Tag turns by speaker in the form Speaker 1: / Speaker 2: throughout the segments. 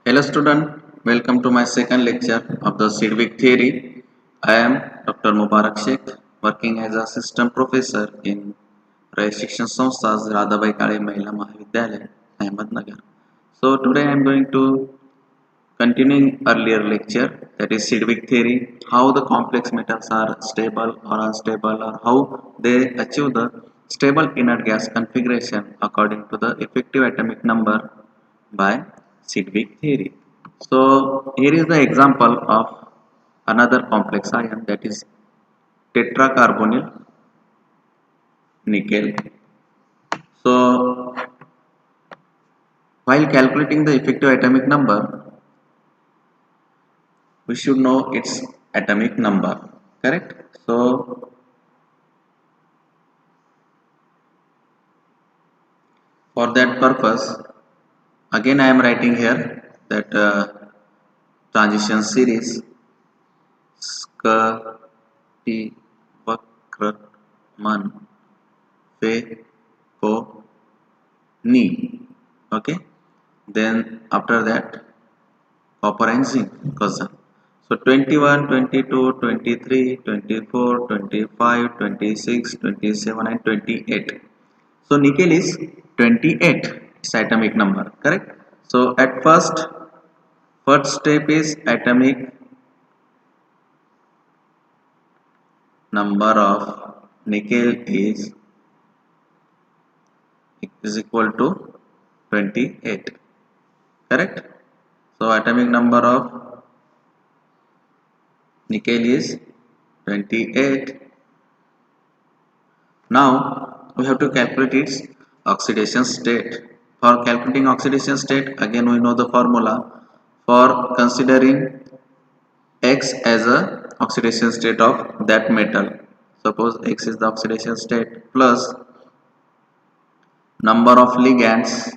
Speaker 1: Hello student, welcome to my second lecture of the Sidwick theory. I am Dr. Mubarak Sheikh, working as assistant professor in Shikshan Samsthas Radhabai Kale Mahila Mahavidyalaya, Ahmednagar. So today I am going to continuing earlier lecture, that is Sidwick theory, how the complex metals are stable or unstable, or how they achieve the stable inert gas configuration according to the effective atomic number by Sidwick theory. So here is the example of another complex ion, that is tetracarbonyl nickel. So while calculating the effective atomic number, we should know its atomic number, correct? So for that purpose, again I am writing here that transition series Skati Vakraman Fe Ko Ni. Okay, then after that copper and zinc cousin. So 21, 22, 23, 24, 25, 26, 27 and 28. So nickel is 28, its atomic number, correct? So at first step is atomic number of nickel is equal to 28, correct? So atomic number of nickel is 28. Now we have to calculate its oxidation state. For calculating oxidation state, again we know the formula for considering X as a oxidation state of that metal. Suppose X is the oxidation state plus number of ligands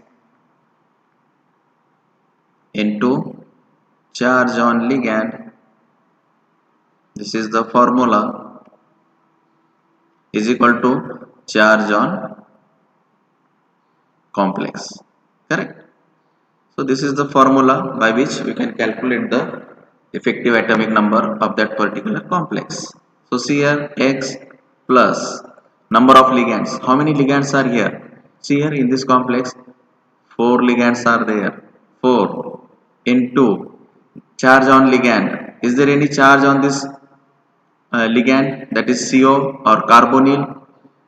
Speaker 1: into charge on ligand. This is the formula, is equal to charge on complex, correct? So this is the formula by which we can calculate the effective atomic number of that particular complex. So see here, X plus number of ligands. How many ligands are here? See here, in this complex 4 ligands are there. 4 into charge on ligand. Is there any charge on this ligand, that is CO or carbonyl?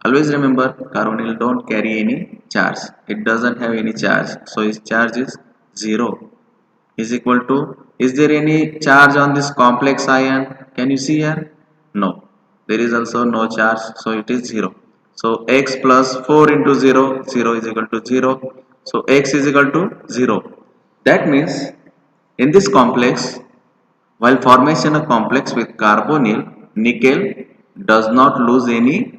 Speaker 1: Always remember, carbonyl don't carry any charge, it doesn't have any charge, so its charge is 0, is equal to, is there any charge on this complex ion? Can you see here? No, there is also no charge, so it is 0. So X plus 4 into 0, 0 is equal to 0, so X is equal to 0. That means in this complex, while formation a complex with carbonyl, nickel does not lose any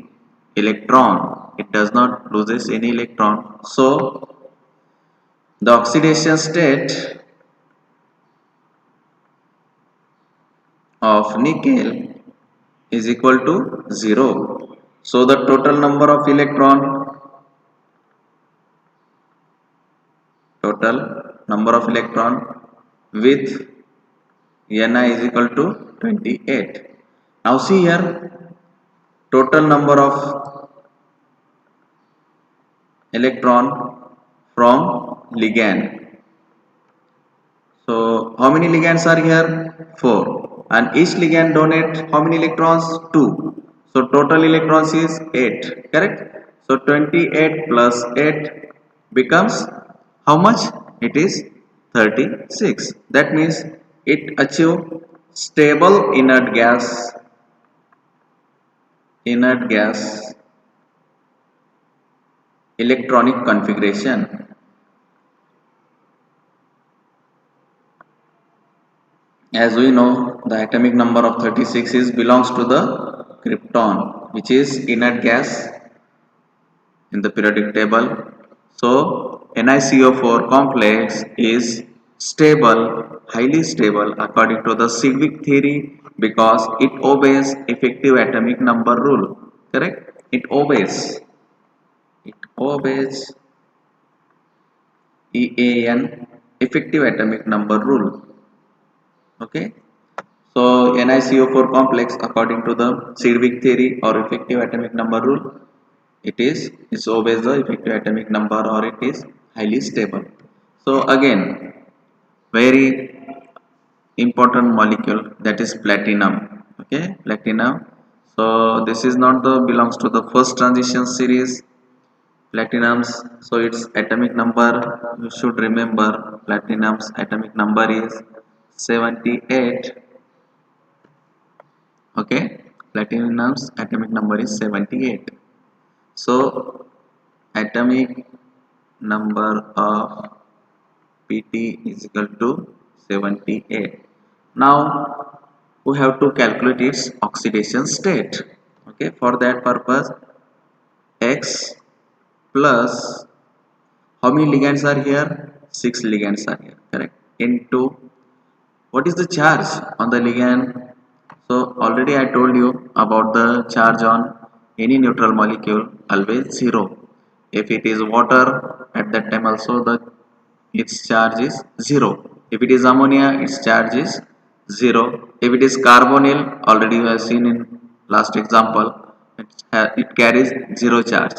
Speaker 1: electron. It does not loses any electron. So the oxidation state of nickel is equal to 0. So the total number of electron with Ni is equal to 28. Now see here, total number of electron from ligand. So how many ligands are here? 4. And each ligand donate how many electrons? 2. So total electrons is 8, correct? So 28 plus 8 becomes how much? It is 36. That means it achieve stable inert gas electronic configuration. As we know, the atomic number of 36 is belongs to the krypton, which is inert gas in the periodic table. So NiCO4 complex is stable, highly stable according to the Sidwick theory, because it obeys effective atomic number rule, correct? It obeys EAN effective atomic number rule. Okay, so NiCO4 complex, according to the Sedgwick theory or effective atomic number rule, it obeys the effective atomic number, or it is highly stable. So again, very important molecule, that is platinum. Okay, platinum. So this is not the belongs to the first transition series platinums. So its atomic number, you should remember, platinum's atomic number is 78. Okay, platinum's atomic number is 78. So atomic number of Pt is equal to 78. Now we have to calculate its oxidation state. Okay, for that purpose, X plus, how many ligands are here? 6 ligands are here, correct, into what is the charge on the ligand. So already I told you about the charge on any neutral molecule, always 0. If it is water, at that time also its charge is 0. If it is ammonia, its charge is 0. If it is carbonyl, already you have seen in last example, it carries 0 charge.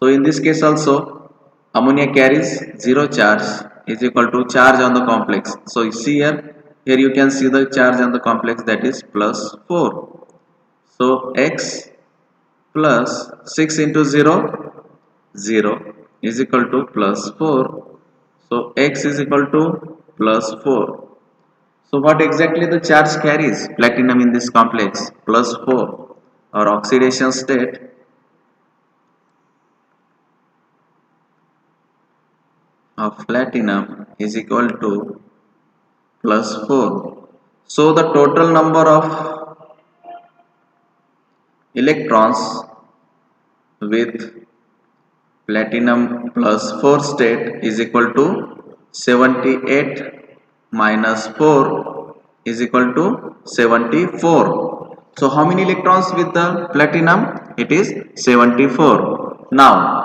Speaker 1: So in this case also, ammonia carries 0 charge, is equal to charge on the complex. So you see here you can see the charge on the complex, that is plus 4. So X plus 6 into 0, 0 is equal to plus 4. So X is equal to plus 4. So what exactly the charge carries platinum in this complex? Plus 4. Or oxidation state of platinum is equal to plus 4. So the total number of electrons with platinum plus 4 state is equal to 78 minus 4 is equal to 74. So how many electrons with the platinum? It is 74. Now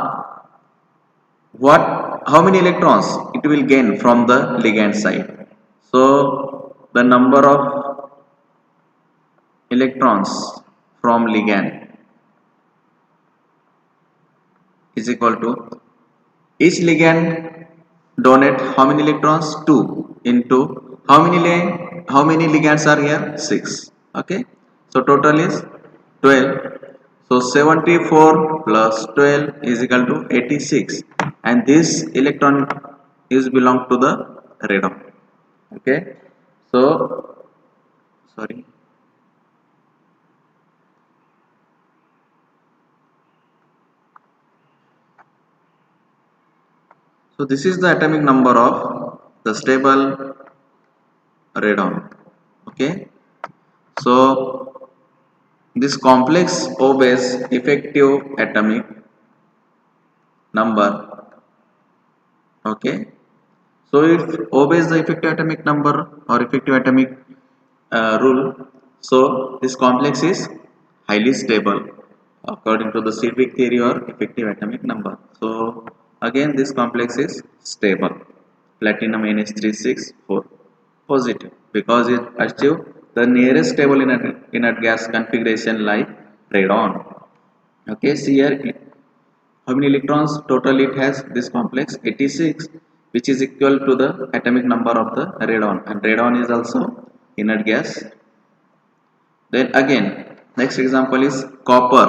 Speaker 1: how many electrons it will gain from the ligand side? So the number of electrons from ligand is equal to, each ligand donate how many electrons? 2 into how many ligands are here? 6. Okay, so total is 12. So 74 plus 12 is equal to 86, and this electron is belong to the radon. Okay, so sorry, so this is the atomic number of the stable radon. Okay, so this complex obeys effective atomic number. Okay, so it obeys the effective atomic number or effective atomic rule. So this complex is highly stable according to the Sedgwick theory or effective atomic number. So again, this complex is stable, platinum NH364 positive, because it achieved the nearest stable inert gas configuration like radon. Okay, see here, how many electrons total it has, this complex? 86, which is equal to the atomic number of the radon, and radon is also inert gas. Then again, next example is copper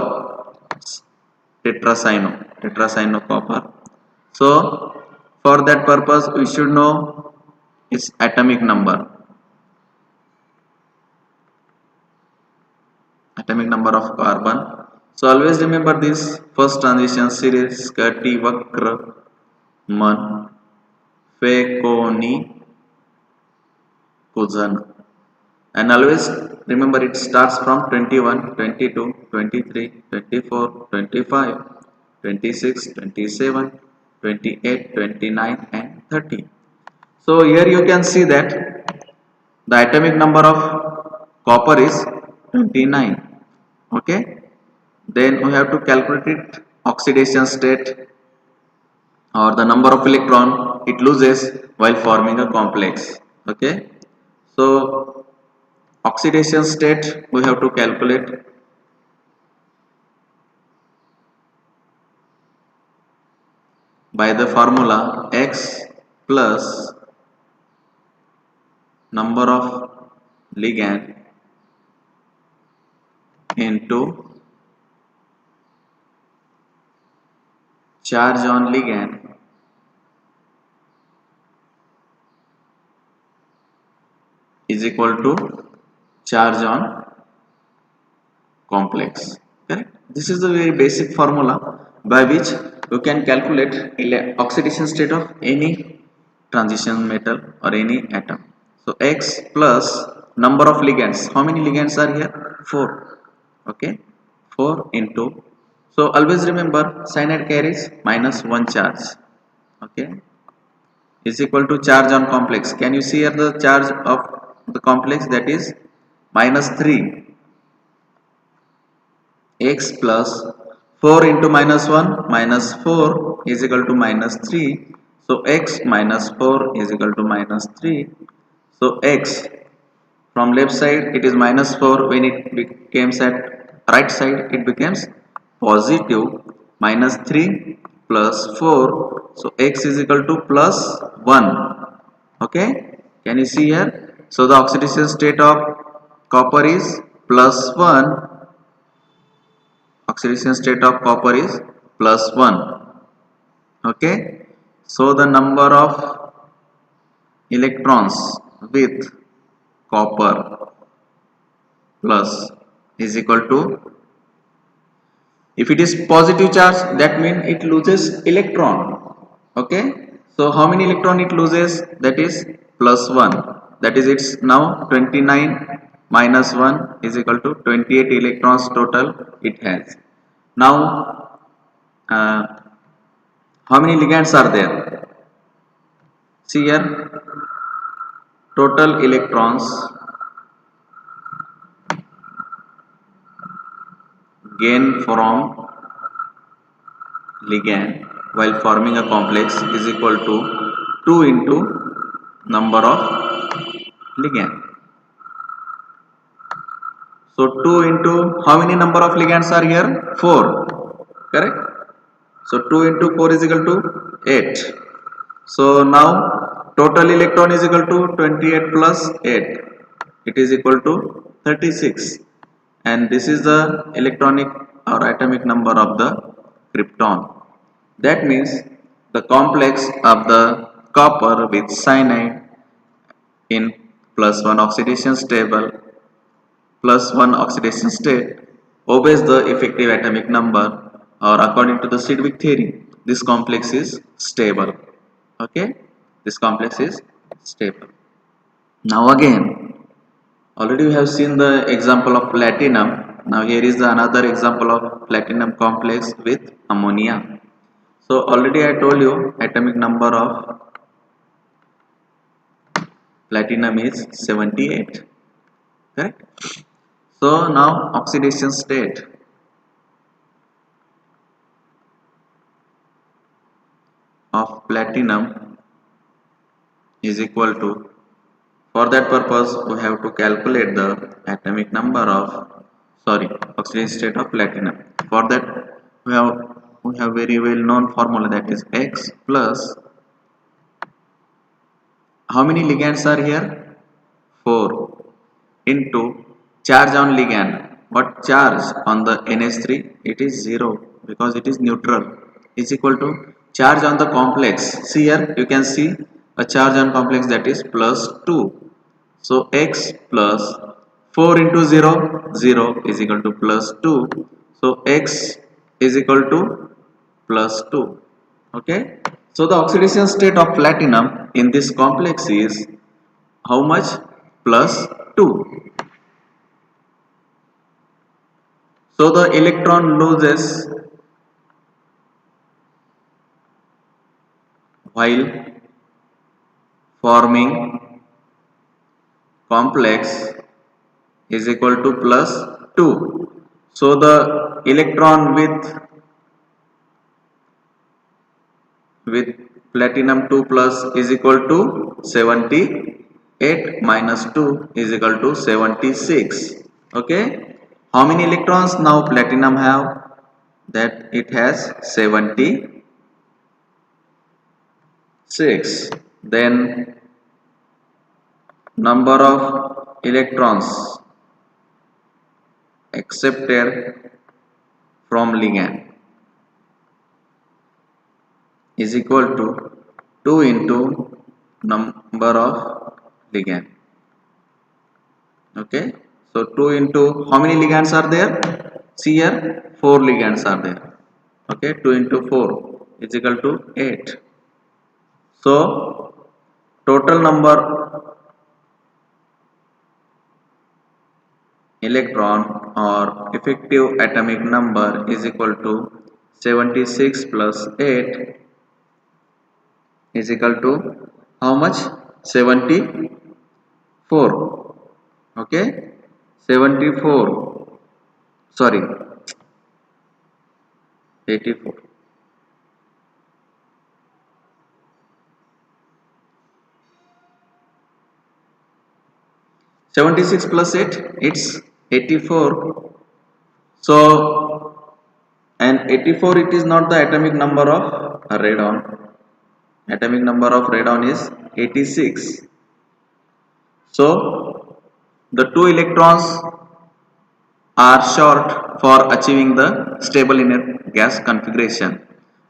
Speaker 1: tetracyano copper. So for that purpose, we should know its atomic number of carbon. So always remember this first transition series, Skirty Vakra Man Fekoni Kuzan, and always remember it starts from 21, 22, 23, 24, 25, 26, 27, 28, 29 and 30. So here you can see that the atomic number of copper is 29. Okay, then we have to calculate it oxidation state or the number of electron it loses while forming a complex. Okay, so oxidation state we have to calculate by the formula X plus number of ligand into charge on ligand is equal to charge on complex. Correct? This is the very basic formula by which you can calculate oxidation state of any transition metal or any atom. So X plus number of ligands. How many ligands are here? 4. Okay, 4 into. So always remember cyanide carries minus 1 charge. Okay, is equal to charge on complex. Can you see here the charge of the complex, that is minus 3. X plus 4 into minus 1 minus 4 is equal to minus 3. So x minus 4 is equal to minus 3. So x from left side it is minus 4, when it becomes at right side it becomes positive minus 3 plus 4. So x is equal to plus 1. Okay, can you see here? So the oxidation state of copper is plus 1. Oxidation state of copper is plus 1. Okay, so the number of electrons with copper plus is equal to, if it is positive charge that means it loses electron. Okay, so how many electron it loses? That is plus 1. That is it's now 29 minus 1 is equal to 28 electrons total it has. Now how many ligands are there? See here, total electrons gained from ligand while forming a complex is equal to 2 into number of ligand. So 2 into how many number of ligands are here? 4. Correct? So 2 into 4 is equal to 8. So now total electron is equal to 28 plus 8. It is equal to 36. And this is the electronic or atomic number of the krypton. That means the complex of the copper with cyanide in plus 1 oxidation stable plus 1 oxidation state obeys the effective atomic number, or according to the Sedgwick theory this complex is stable. Okay, this complex is stable. Now again, already we have seen the example of platinum. Now here is the another example of platinum complex with ammonia. So already I told you atomic number of platinum is 78. Correct? So now oxidation state of platinum is equal to, for that purpose we have to calculate the atomic number of oxidation state of platinum. For that we have very well known formula, that is X plus how many ligands are here? 4 into charge on ligand. What charge on the NH3? It is 0 because it is neutral, is equal to charge on the complex. See here, you can see a charge on complex, that is plus 2. So X plus 4 into 0, 0 is equal to plus 2. So X is equal to plus 2. Okay. So the oxidation state of platinum in this complex is how much? Plus 2. So the electron loses while forming complex is equal to plus 2. So the electron with platinum 2 plus is equal to 78 minus 2 is equal to 76. Okay, how many electrons now platinum have? That it has 76. Then number of electrons accepted from ligand is equal to 2 into number of ligand. Okay, so 2 into how many ligands are there? See here, 4 ligands are there. Okay, 2 into 4 is equal to 8. So total number electron or effective atomic number is equal to 76 plus 8 is equal to how much? 74. Okay, 74, sorry, 84. 76 plus 8, it's 84. So, and 84, it is not the atomic number of radon. Atomic number of radon is 86. So the two electrons are short for achieving the stable inert gas configuration.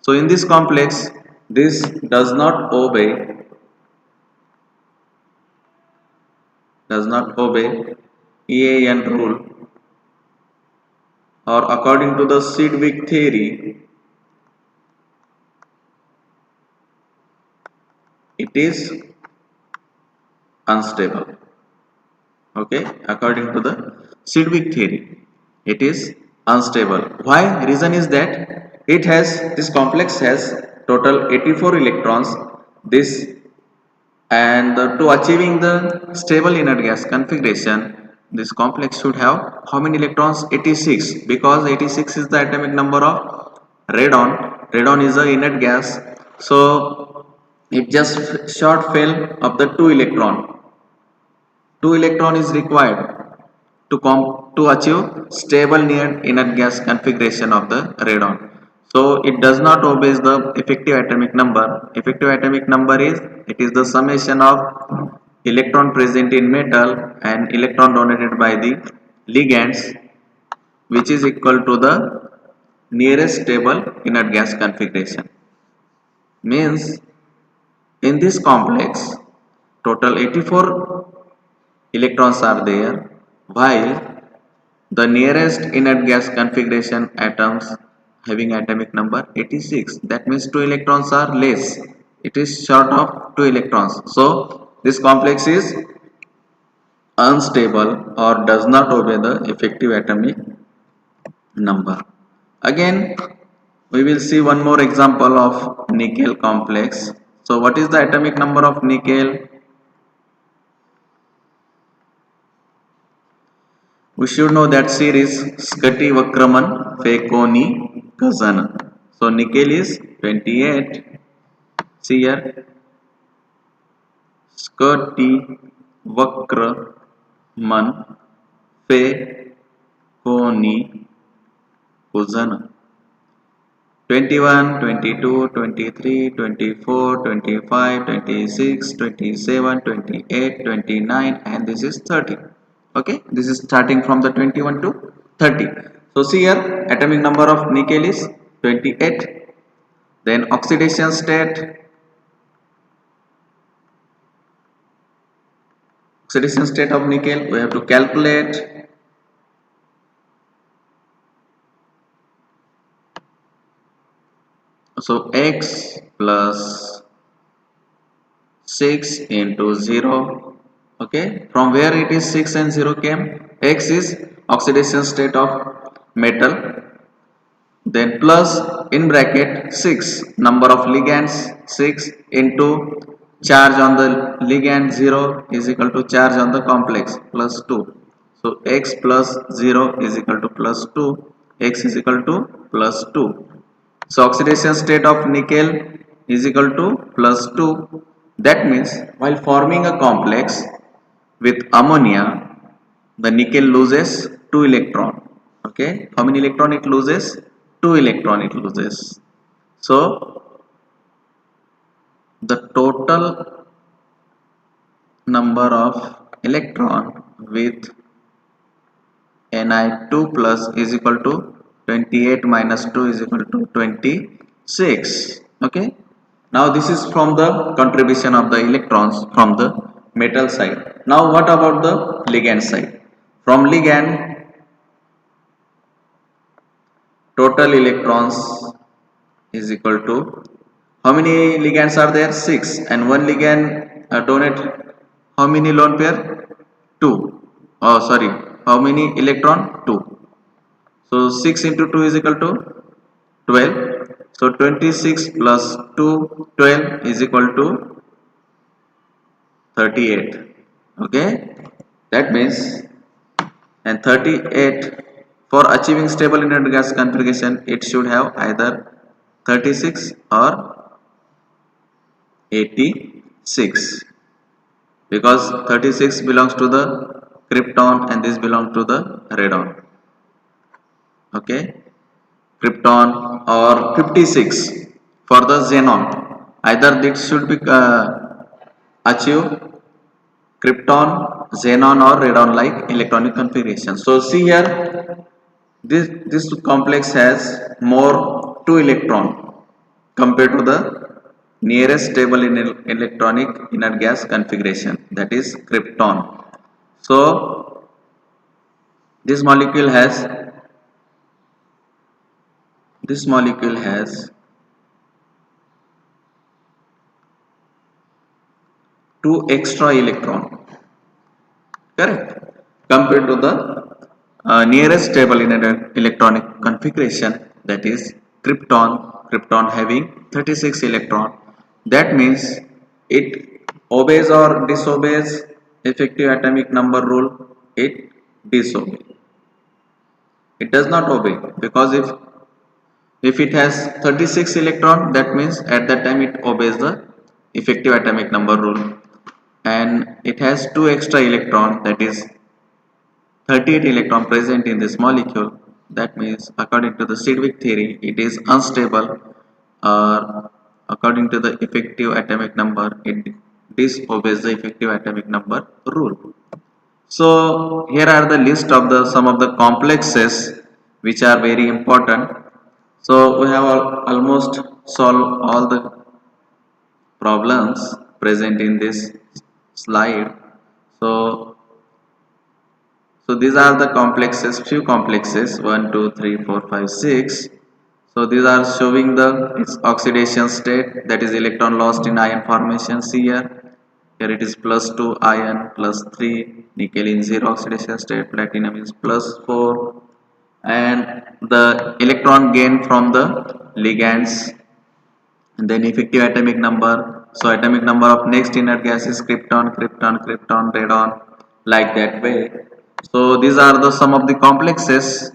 Speaker 1: So in this complex, this does not obey EAN rule, or according to the Sedgwick theory, it is unstable. Okay, according to the Sedgwick theory, it is unstable. Why? Reason is that this complex has total 84 electrons. This and to achieving the stable inert gas configuration, this complex should have how many electrons? 86, because 86 is the atomic number of radon. Radon is a inert gas, so it just short fell of the 2 electron. 2 electron is required to achieve stable near inert gas configuration of the radon. So it does not obey the effective atomic number. Effective atomic number is, it is the summation of electron present in metal and electron donated by the ligands, which is equal to the nearest stable inert gas configuration. Means in this complex total 84 electrons are there, while the nearest inert gas configuration atoms having atomic number 86. That means 2 electrons are less. It is short of 2 electrons. So this complex is unstable or does not obey the effective atomic number. Again, we will see one more example of nickel complex. So what is the atomic number of nickel? We should know that series Scuti Vakraman Fekoni Kazan. So nickel is 28. See here, Scuti Vakraman Fekoni Kazan. 21, 22, 23, 24, 25, 26, 27, 28, 29, and this is 30. Okay, this is starting from the 21 to 30. So see here, atomic number of nickel is 28. Then oxidation state of nickel we have to calculate. So x plus 6 into 0. Okay, from where it is 6 and 0 came? X is oxidation state of metal, then plus in bracket 6 number of ligands, 6 into charge on the ligand 0 is equal to charge on the complex plus 2. So x plus 0 is equal to plus 2, x is equal to plus 2. So oxidation state of nickel is equal to plus 2. That means while forming a complex with ammonia, the nickel loses 2 electron. Okay, how many electron it loses? 2 electron it loses. So the total number of electron with Ni2 plus is equal to 28 minus 2 is equal to 26. Okay. Now this is from the contribution of the electrons from the metal side. Now what about the ligand side? From ligand, total electrons is equal to, how many ligands are there? 6, and one ligand donate how many lone pair? 2. Oh sorry, how many electron? 2. So 6 into 2 is equal to 12. So 26 plus 2, 12 is equal to 38. Okay, that means, and 38, for achieving stable inert gas configuration it should have either 36 or 86, because 36 belongs to the krypton and this belongs to the radon. Okay, krypton, or 56 for the xenon, either this should be achieve krypton, xenon or radon like electronic configuration. So see here, this complex has more 2 electron compared to the nearest stable in electronic inert gas configuration, that is krypton. So this molecule has this molecule has 2 extra electron, correct, compared to the nearest stable in an electronic configuration, that is krypton having 36 electron. That means it obeys or disobeys effective atomic number rule. It disobeys, it does not obey, because if it has 36 electron, that means at that time it obeys the effective atomic number rule, and it has 2 extra electron, that is 38 electron present in this molecule. That means according to the Sedgwick theory it is unstable, or according to the effective atomic number it disobeys the effective atomic number rule. So here are the list of the some of the complexes which are very important. So we have almost solved all the problems present in this slide. So these are the complexes, few complexes, 1 2 3 4 5 6. So these are showing the its oxidation state, that is electron lost in ion formation. See here it is plus 2 ion, plus 3, nickel in 0 oxidation state, platinum is plus 4, and the electron gain from the ligands, and then effective atomic number. So atomic number of next inert gas is krypton, radon, like that way. So these are the some of the complexes.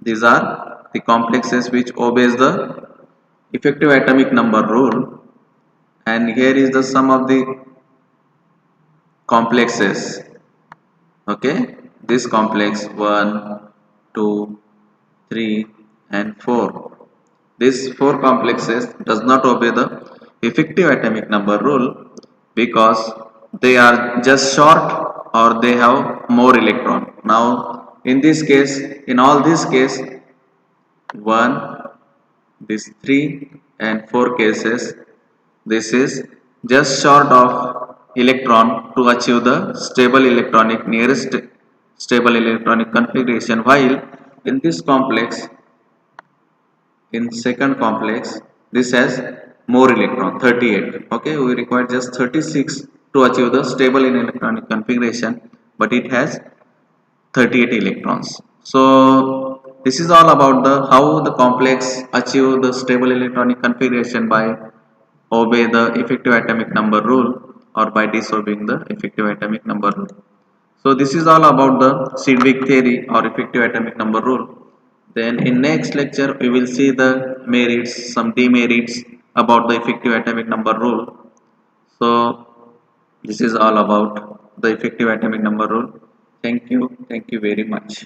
Speaker 1: These are the complexes which obeys the effective atomic number rule, and here is the sum of the complexes. Okay, this complex 1, 2, 3 and 4. These 4 complexes does not obey the effective atomic number rule, because they are just short or they have more electron. Now in this case, in all this case, 1, this 3 and 4 cases, this is just short of electron to achieve the stable electronic nearest stable electronic configuration, while in this complex, in second complex, this has more electron, 38. Okay, we require just 36 to achieve the stable in electronic configuration, but it has 38 electrons. So this is all about the how the complex achieve the stable electronic configuration by obey the effective atomic number rule or by disobeying the effective atomic number rule. So this is all about the Sedgwick theory or effective atomic number rule. Then in next lecture we will see the merits, some demerits about the effective atomic number rule. So this is all about the effective atomic number rule. Thank you very much.